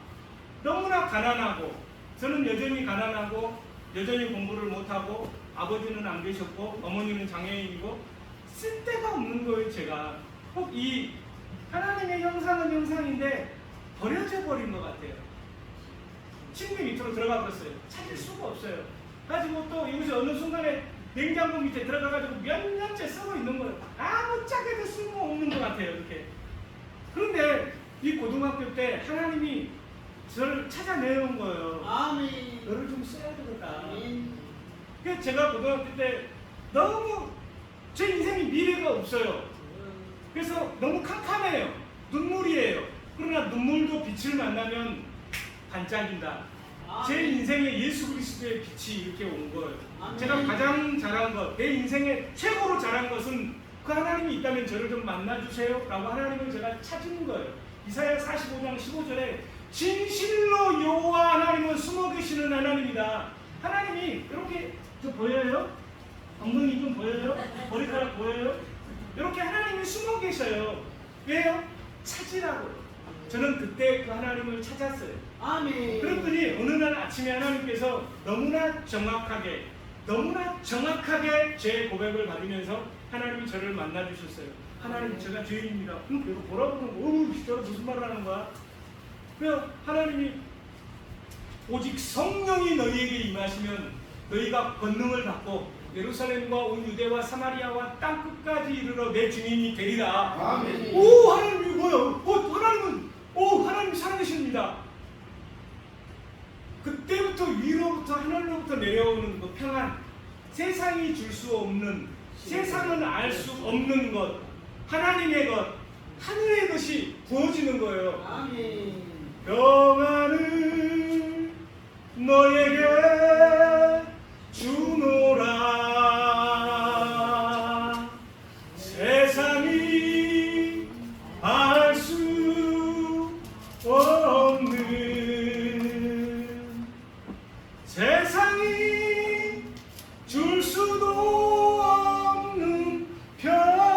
너무나 가난하고 저는 여전히 가난하고 여전히 공부를 못하고 아버지는 안 계셨고 어머니는 장애인이고 쓸데가 없는 거예요. 제가 꼭 이 하나님의 형상은 형상인데 버려져 버린 것 같아요. 침대 밑으로 들어가 버렸어요. 찾을 수가 없어요. 가지고 또 이것이 어느 순간에 냉장고 밑에 들어가가지고 몇 년째 썩어 있는 거예요. 아무 짝에도 쓸모없는 것 같아요. 이렇게. 그런데 이 고등학교 때 하나님이 저를 찾아내온 거예요. 아멘. 너를 좀 써야 되겠다. 아멘. 그래서 제가 고등학교 때 너무 제 인생에 미래가 없어요. 그래서 너무 캄캄해요. 눈물이에요. 그러나 눈물도 빛을 만나면 반짝인다. 제 인생에 예수 그리스도의 빛이 이렇게 온 거예요. 아멘. 제가 가장 잘한 것, 내 인생에 최고로 잘한 것은 그 하나님이 있다면 저를 좀 만나주세요 라고 하나님을 제가 찾은 거예요. 이사야 45장 15절에 진실로 여호와 하나님은 숨어 계시는 하나님이다. 하나님이 이렇게 저 보여요? 엉덩이 좀 보여요? 머리카락 보여요? 이렇게 하나님이 숨어 계셔요. 왜요? 찾으라고요. 저는 그때 그 하나님을 찾았어요. 아멘. 그랬더니 어느 날 아침에 하나님께서 너무나 정확하게 제 고백을 받으면서 하나님이 저를 만나주셨어요. 하나님, 제가 죄인입니다. 내가 뭐라고 그러는 거야? 진짜 무슨 말을 하는 거야? 그래서 하나님이 오직 성령이 너희에게 임하시면 너희가 권능을 받고 예루살렘과 온 유대와 사마리아와 땅끝까지 이르러 내 증인이 되리라. 아멘. 오, 하나님이 뭐요? 하나님 살아계십니다. 그때부터 위로부터 하늘로부터 내려오는 그 평안, 세상이 줄 수 없는, 세상은 알 수 없는 것, 하나님의 것, 하늘의 것이 부어지는 거예요. 아멘. 평안을 너에게 주노라. 세상이 알 수 없는, 세상이 줄 수도 없는 평안,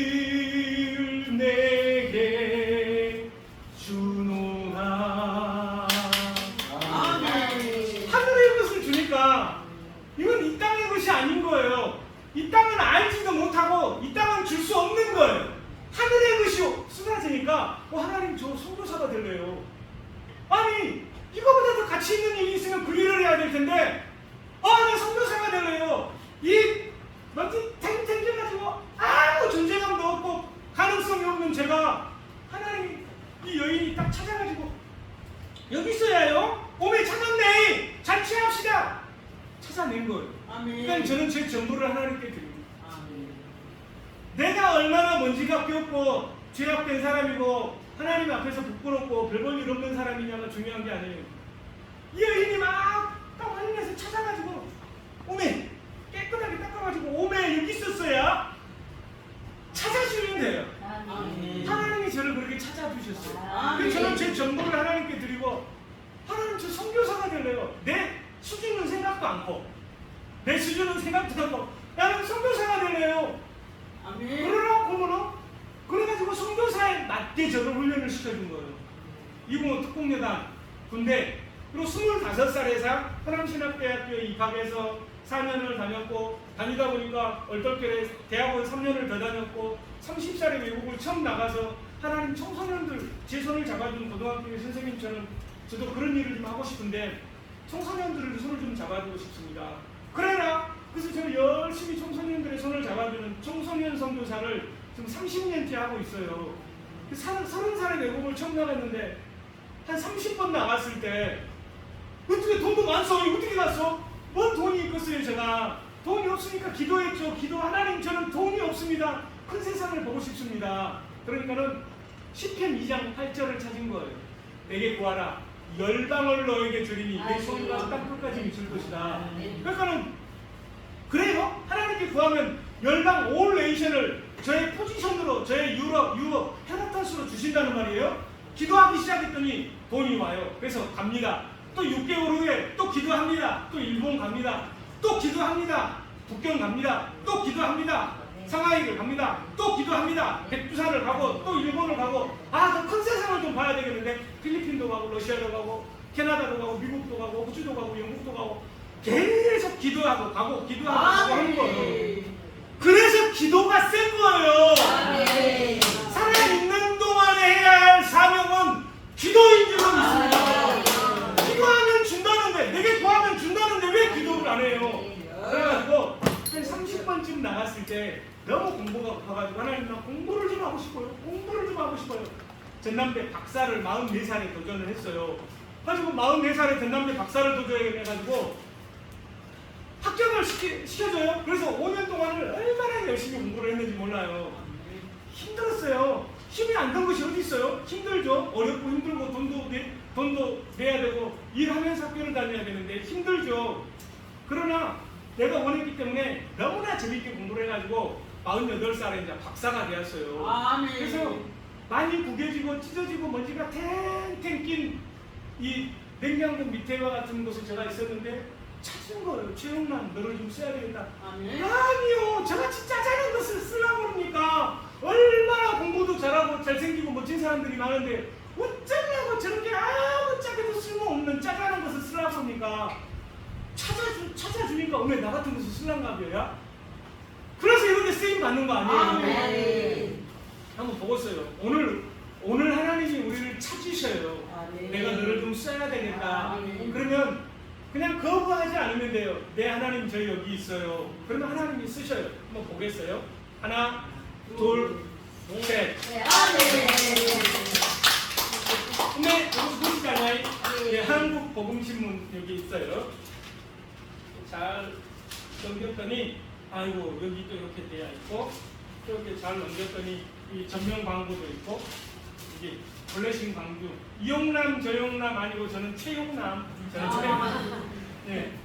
평안을 내게 주노라. 아멘. 하늘의 것을 주니까 이건 이 땅의 것이 아닌 거예요. 이 땅은 알지도 못하고 이 땅은 줄 수 없는 거예요. 하늘의 것이 쏟아지니까 하나님, 저 선교사가 될래요. 아니, 이거보다 더 가치 있는 일이 있으면 그 일을 해야 될 텐데 나 선교사가 될래요. 이 먼지 탱탱해가지고 아무 존재감도 없고 가능성이 없는 제가, 하나님이 이 여인이 딱 찾아가지고 여기 있어야 해요. 오메 찾았네. 잔치합시다. 찾아낸 거예요. 아멘. 그러니까 저는 제 전부를 하나님께 드립니다. 아멘. 내가 얼마나 먼지가 꼈고 죄악된 사람이고 하나님 앞에서 부끄럽고 별 볼 일 없는 사람이냐가 중요한 게 아니에요. 이 여인이 막 딱 확인해서 찾아가지고 오메 깨끗하게 닦아가지고 오메 여기 있었어야 찾아주면 돼요. 아멘. 하나님이 저를 그렇게 찾아주셨어요. 아멘. 그래서 저는 제 전부를 하나님께 드리고, 하나님, 저 선교사가 될래요. 내 수준은 생각도 않고 내 수준은 생각도 않고 나는 선교사가 될래요. 아멘. 그러나 그래가지고 선교사에 맞게 저를 훈련을 시켜준 거예요. 이공호 특공여단 군대, 그리고 25살에서 하남신학대학교에 입학해서 4년을 다녔고, 다니다 보니까 얼떨결에 대학원 3년을 더 다녔고, 30살에 외국을 처음 나가서 하나님, 청소년들 제 손을 잡아준 고등학교의 선생님처럼 저도 그런 일을 좀 하고 싶은데 청소년들의 손을 좀 잡아주고 싶습니다. 그래서 저는 열심히 청소년들의 손을 잡아주는 청소년 선교사를 지금 30년째 하고 있어요. 30살에 외국을 처음 나갔는데 한 30번 나갔을 때 어떻게 돈도 많소? 어떻게 갔어? 뭔 돈이 있겠어요. 제가 돈이 없으니까 기도했죠. 하나님, 저는 돈이 없습니다. 큰 세상을 보고 싶습니다. 그러니까는 시편 2장 8절을 찾은 거예요. 내게 구하라. 열방을 너에게 주리니 내 소유가 땅끝까지 미칠 것이다. 그러니까는 그래요. 하나님께 구하면 열방 올 네이션을 저의 포지션으로, 저의 유럽 헤라탄스로 주신다는 말이에요. 기도하기 시작했더니 돈이 와요. 그래서 갑니다. 또 6개월 후에 또 기도합니다. 또 일본 갑니다. 또 기도합니다. 북경 갑니다. 또 기도합니다. 상하이를 갑니다. 또 기도합니다. 백두산을 가고 또 일본을 가고 그 큰 세상을 좀 봐야 되겠는데 필리핀도 가고 러시아도 가고 캐나다도 가고 미국도 가고 호주도 가고 영국도 가고 계속 기도하고 가고 기도하고 가고 하는 거예요. 그래서 기도가 센 거예요. 살아있는 동안에 해야 할 사명은 기도인 줄로 믿습니다. 기도하면 준다는데 내게 구하면 준다는데 왜 기도를 안 해요? 그래가지고 한 30번쯤 나갔을 때 너무 공부가 고파가지고 하나님 나 공부를 좀 하고 싶어요. 공부를 좀 하고 싶어요. 전남대 박사를 44살에 도전을 했어요. 가지고 44살에 전남대 박사를 도전해가지고 합격을 시켜줘요. 그래서 5년 동안을 얼마나 열심히 공부를 했는지 몰라요. 힘들었어요. 힘이 안 든 것이 어디 있어요? 힘들죠. 어렵고 힘들고 돈도 내야 되고 일하면서 학교를 다녀야 되는데 힘들죠. 그러나 내가 원했기 때문에 너무나 재밌게 공부를 해가지고 48살에 이제 박사가 되었어요. 그래서 많이 구겨지고 찢어지고 먼지가 탱탱 낀 이 냉장고 밑에와 같은 곳에 제가 있었는데 찾은 거예요. 최영남 너를 좀 써야 되겠다. 아니요. 저같이 짜잘한 것을 쓰려고 그럽니까? 얼마나 공부도 잘하고 잘생기고 멋진 사람들이 많은데 어쩌려고 저렇게 아무짝에도 쓸모없는 짜잘한 것을 쓰려고 합니까? 찾아주니까 왜 나 같은 것을 쓰려는가 봐요? 그래서 이런 데 쓰임 받는 거 아니에요? 한번 보겠어요. 오늘 하나님이 우리를 찾으셔요. 내가 너를 좀 써야 되겠다. 그러면 그냥 거부하지 않으면 돼요. 네 하나님 저희 여기 있어요. 그러면 하나님이 쓰셔요. 한번 보겠어요. 하나, 둘, 셋. 근데 여기 보시잖아요. 네, 한국 복음신문 여기 있어요. 잘 넘겼더니 아이고 여기 또 이렇게 되어 있고 이렇게 잘 넘겼더니 이 전면 광고도 있고 이게 블레싱 광주 이용남 저용남 아니고 저는 최용남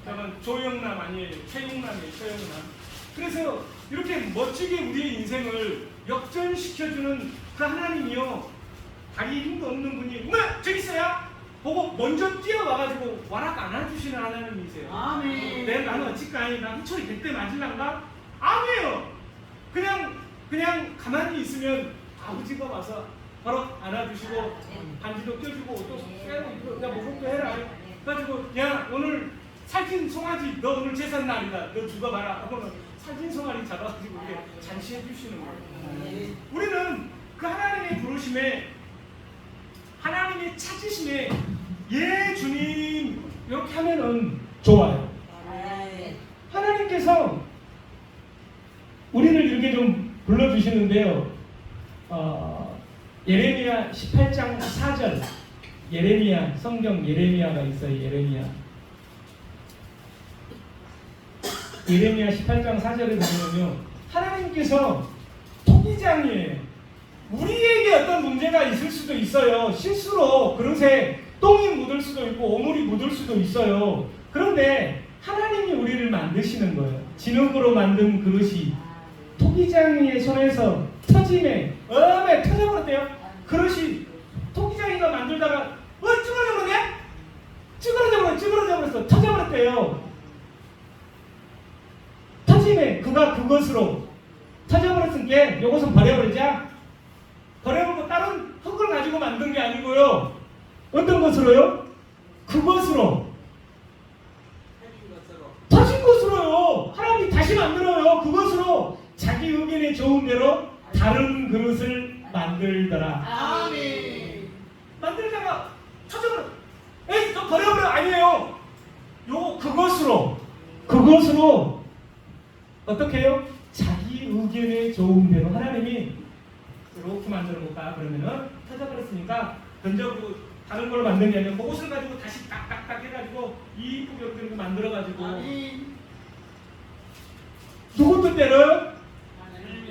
저는 조용남 아니에요. 최용남이에요. 최용남. 그래서 이렇게 멋지게 우리의 인생을 역전시켜주는 그 하나님이요 다리 힘도 없는 분이 저기 있어요. 보고 먼저 뛰어와가지고 와락 안아주시는 하나님이세요. 나는 어찌까니 나 후초리 100대 맞을란가? 아니에요. 그냥 가만히 있으면 아버지가 와서 바로 안아주시고 반지도 껴주고 옷도 쎄고 야 목욕도 해라. 그래가지고 야 오늘 살찐 송아지 너 오늘 제삿날이다. 너 죽어봐라. 하고는 살찐 송아지 잡아가지고 이렇게 잔치해 주시는 거예요. 우리는 그 하나님의 부르심에 하나님의 찾으심에 예 주님 이렇게 하면은 좋아요. 하나님께서 우리를 이렇게 좀 불러주시는데요. 예레미야 18장 4절 예레미야 성경 예레미야가 있어요. 예레미야 18장 4절에 보면요. 하나님께서 토기장이에요. 우리에게 어떤 문제가 있을 수도 있어요. 실수로 그릇에 똥이 묻을 수도 있고 오물이 묻을 수도 있어요. 그런데 하나님이 우리를 만드시는 거예요. 진흙으로 만든 그릇이 토기장이의 손에서 터짐에 엄에 터져버렸대요. 그릇이 토기장이가 만들다가 찌그러져버렸네? 찌그러져버렸어. 터져버렸대요. 터짐에 그가 그것으로 터져버렸으니까 이것은 버려버리자. 버려버리고 다른 흙을 가지고 만든 게 아니고요. 어떤 것으로요? 그것으로 터진 것으로요. 하나님이 다시 만들어요. 그것으로 자기 의견에 좋은 대로 다른 그릇을 만들더라. 만들다가 터져버려. 에이 너 버려버려. 아니에요. 그것으로 어떻게 해요? 자기 의견에 좋은 대로 하나님이 이렇게 만들어 볼까? 그러면은 터져버렸으니까 던져보고 다른 걸 만든 게 아니라 그것을 가지고 다시 딱딱딱 해가지고 이쁘게 이렇게 만들어가지고 누구 뜻대로?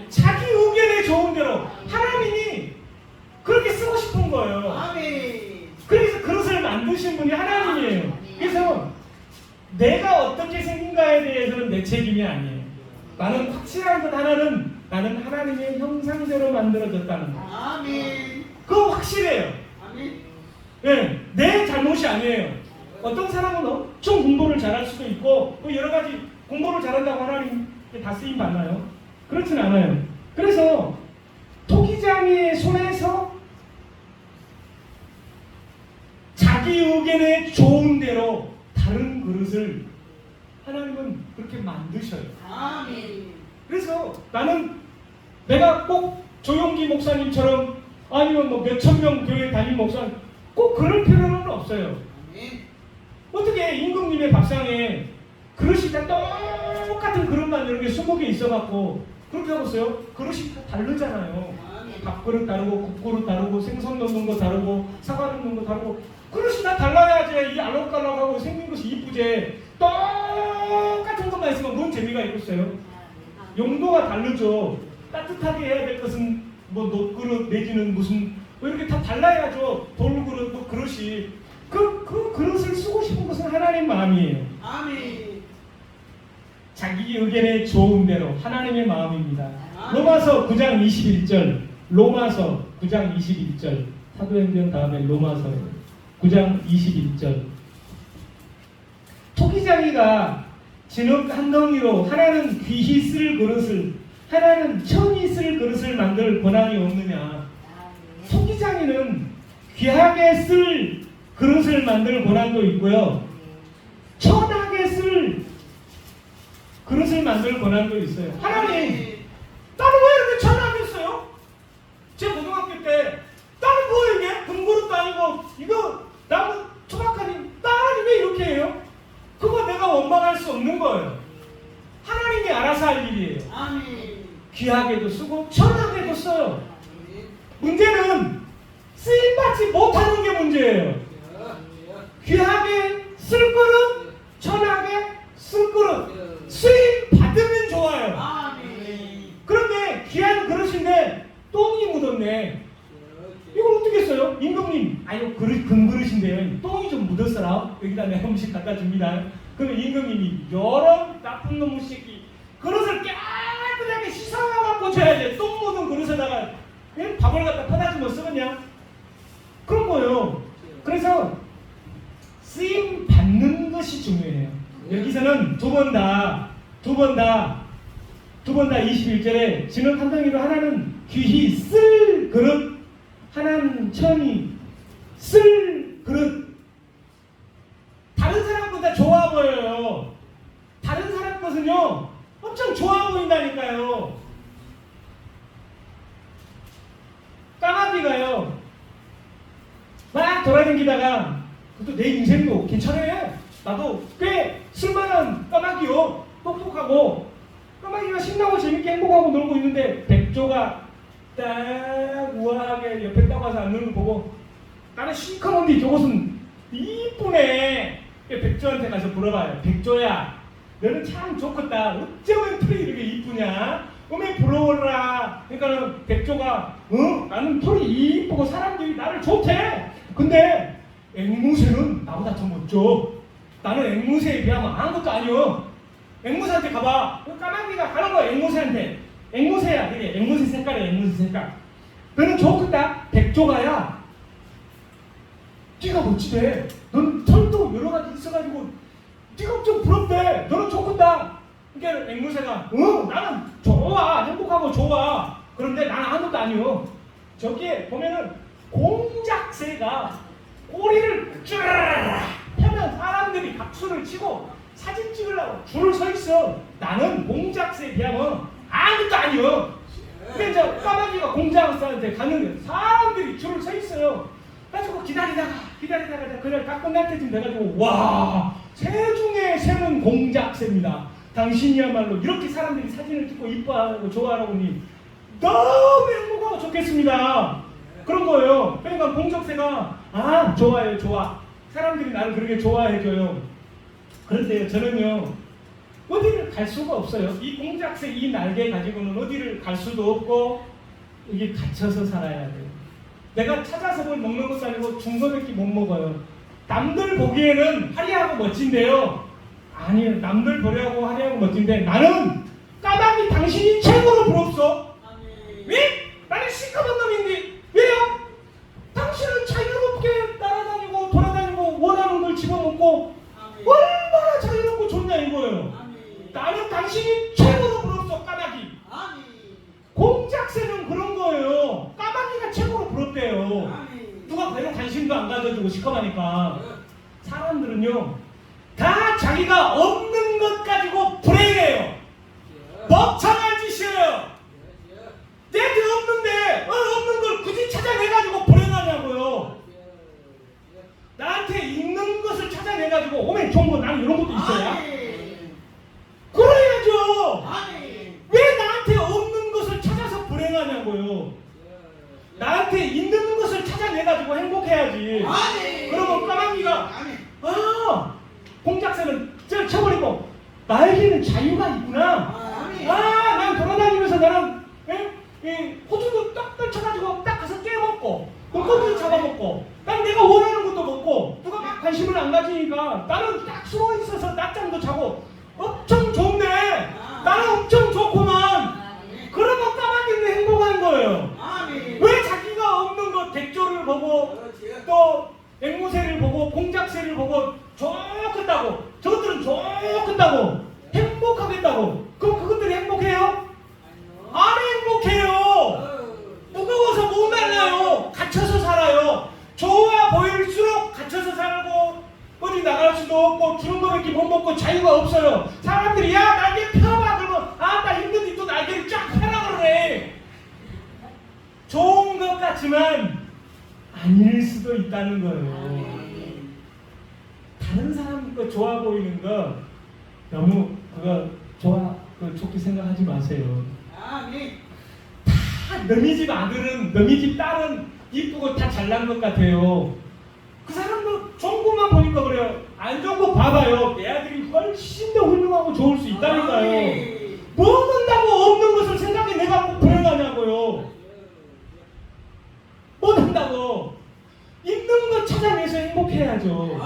자기 의견에 좋은 대로 하나님이 그렇게 쓰고 싶은 거예요. 그래서 그릇을 만드신 분이 하나님이에요. 그래서 내가 어떻게 생긴가에 대해서는 내 책임이 아니에요. 나는 확실한 것 하나는 나는 하나님의 형상대로 만들어졌다는 거. 그거 확실해요. 네, 내 잘못이 아니에요. 어떤 사람은 엄청 공부를 잘할 수도 있고 또 여러 가지 공부를 잘한다고 하나님께 다 쓰임 받나요? 그렇진 않아요. 그래서 토기장이의 손에서 자기 의견에 좋은 대로 다른 그릇을 하나님은 그렇게 만드셔요. 아멘. 그래서 나는 내가 꼭 조용기 목사님처럼 아니면 뭐 몇천 명 교회 담임 목사님 꼭 그럴 필요는 없어요. 아멘. 어떻게 임금님의 밥상에 그릇이 다 똑같은 그릇만 이렇게 20개 있어갖고 그렇게 하고 있어요? 그릇이 다 다르잖아요. 아멘. 밥그릇 다르고 국그릇 다르고 생선 넣는 거 다르고 사과 넣는 거 다르고 그릇이 다 달라야지 이 알록달록하고 생긴 것이 이쁘지. 똑같은 것만 있으면 뭔 재미가 있겠어요? 용도가 다르죠. 따뜻하게 해야 될 것은 뭐 녹그릇 내지는 무슨 뭐 이렇게 다 달라야죠. 돌그릇 뭐 그릇이 그 그릇을 쓰고 싶은 것은 하나님 마음이에요. 아멘. 자기 의견에 좋은 대로 하나님의 마음입니다. 아멘. 로마서 9장 21절 로마서 9장 21절 사도행전 다음에 로마서 9장 21절 토기장이가 진흙 한 덩이로 하나는 귀히 쓸 그릇을 하나는 천히 쓸 그릇을 만들 권한이 없느냐. 토기장이는 귀하게 쓸 그릇을 만들 권한도 있고요. 천하게 쓸 그릇을 만들 권한도 있어요. 하나님, 나는 왜 이렇게 천하게 써요? 제 고등학교 때 나는 뭐 이게 금그릇도 아니고 이거 나무 초박하니 나는 왜 이렇게 해요? 그거 내가 원망할 수 없는 거예요. 하나님이 알아서 할 일이에요. 아멘. 귀하게도 쓰고 천하게도 써요. 문제는 쓰임받지 못하는 게 문제예요. 귀하게 쓸 거는 천하게 쓸 거는 쓰임 받으면 좋아요. 아멘. 그런데 귀한 그릇인데 똥이 묻었네. 이걸 어떻게 써요? 임금님, 아유 그릇 금그릇인데요. 똥이 좀 묻었어라. 여기다 내가 음식 갖다 줍니다. 그러면 임금님이 여러 나쁜 놈의 새끼 그릇을 깨끗하게 씻어갖고 줘야 돼. 똥 묻은 그릇에다가 밥을 갖다 퍼다 주면 쓰겠냐? 그런 거예요. 그래서 쓰임 받는 것이 중요해요. 여기서는 두 번 다 21절에 진흙 한 덩이로 하나는 귀히 쓸 그릇 하나는 천히 쓸 그릇. 다른 사람보다 좋아 보여요. 다른 사람 것은요 엄청 좋아 보인다니까요. 까마귀가요 막 돌아다니다가 그것도 내 인생도 괜찮아. 나도 꽤 쓸만한 까마귀요. 똑똑하고 까마귀가 신나고 재밌게 행복하고 놀고 있는데 백조가 딱 우아하게 옆에 딱 와서 앉는 거 보고 나는 시커먼데 저것은 이쁘네. 백조한테 가서 물어봐요. 백조야 너는 참 좋겠다. 어쩌면 털이 이렇게 이쁘냐? 어메 부러워라. 그러니까는 백조가 나는 털이 이쁘고 사람들이 나를 좋대. 근데 앵무새는 나보다 더 멋져. 나는 앵무새에 비하면 아무것도 아니여. 앵무새한테 가봐. 까마귀가 가는 거야. 앵무새한테. 앵무새야. 그게 앵무새 색깔이야. 앵무새 색깔. 너는 좋겠다. 백조가야 네가 멋지대. 너는 털도 여러 가지 있어가지고 네가 좀 부럽대. 너는 좋겠다. 그러니까 앵무새가 나는 좋아. 행복하고 좋아. 그런데 나는 아무것도 아니요. 저기에 보면은 공작새가 꼬리를 쭉 펴면 사람들이 박수를 치고 사진 찍으려고 줄을 서 있어. 나는 공작새에 비하면 아무것도 아니요. 근데 이제 까마귀가 공작새한테 가는 사람들이 줄을 서 있어요. 그래가지고 기다리다가 그날 딱 끝날 때쯤 돼가지고 와, 새 중에 새는 공작새입니다. 당신이야말로 이렇게 사람들이 사진을 찍고 이뻐하고 좋아하라고 하니 너무 행복하고 좋겠습니다. 그런 거예요. 그러니까 공작새가 좋아요, 좋아. 사람들이 나를 그렇게 좋아해줘요. 그런데 저는요 어디를 갈 수가 없어요. 이 공작새 이 날개 가지고는 어디를 갈 수도 없고 이게 갇혀서 살아야 돼요. 내가 찾아서 뭘 먹는 것도 아니고 중고백기 못 먹어요. 남들 보기에는 화려하고 멋진데요. 아니요, 남들 보려고 화려하고 멋진데 나는 까마귀 당신이 최고로 부럽소. 왜? 나는 시커먼 놈인데 왜요? 당신은 자유롭게 날아다니고 돌아다니고 원하는 걸 집어먹고 얼마나 자유롭고 좋냐 이거예요. 내가 관심도 안 가져주고 시커하니까 사람들은요 다 자기가 없는 것 가지고 불행해요. 멍청한 짓이에요. 내한테 없는데 없는 걸 굳이 찾아내가지고 불행하냐고요. 나한테 있는 것을 찾아내가지고 오면 좋은 거 나는 이런 것도 있어야 그래야죠. 왜 나한테 없는 것을 찾아서 불행하냐고요. 나한테 있는 것을 찾아내가지고 행복해야지. 그러면 까마귀가 공작새는 쳐버리고 나에게는 자유가 있구나. 난 돌아다니면서 나는 호두도 딱 떨쳐가지고 딱 가서 깨먹고 물고기도 잡아먹고 딱 내가 원하는 것도 먹고 누가 막 관심을 안 가지니까 나는 딱 숨어있어서 낮잠도 자고 엄청 좋네. 나는 엄청 좋구만. 그러면 까마귀는 행복한 거예요. 왜 자기가 없는 거 백조를 보고 또 앵무새를 보고 공작새를 보고 좋겠다고 저것들은 좋겠다고 행복하겠다고 그럼 그것들이 행복해요? 안 행복해요. 무거워서 못 날라요. 갇혀서 살아요. 좋아 보일수록 갇혀서 살고 어디 나갈 수도 없고 주는 거밖에 못 먹고 자유가 없어요. 사람들이 야 날개 펴봐 그러면 나 힘든데 또 날개를 쫙 펴라 그러네. 좋은 것 같지만 아닐 수도 있다는 거예요. 다른 사람 거 좋아 보이는 거 너무 그거 좋게 생각하지 마세요. 다 너희 집 아들은 너희 집 딸은 이쁘고 다 잘난 것 같아요. 그 사람도 좋은 것만 보니까 그래요. 안 좋은 거 봐봐요. 내 아들이 훨씬 더 훌륭하고 좋을 수 있다니까요. 뭐 한다고 없는 것을 생각해 내가 꼭 불행하냐고요. 뭐 한다고 있는 거 찾아내서 행복해야죠.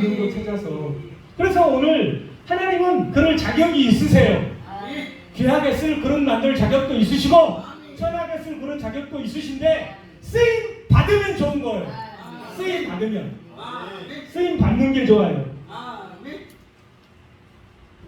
있는 거 찾아서. 그래서 오늘 하나님은 그럴 자격이 있으세요. 귀하게 쓸 그릇 만들 자격도 있으시고 선하게 쓸 그런 자격도 있으신데 쓰임 받으면 좋은 거예요. 쓰임 받으면 쓰임 받는 게 좋아요.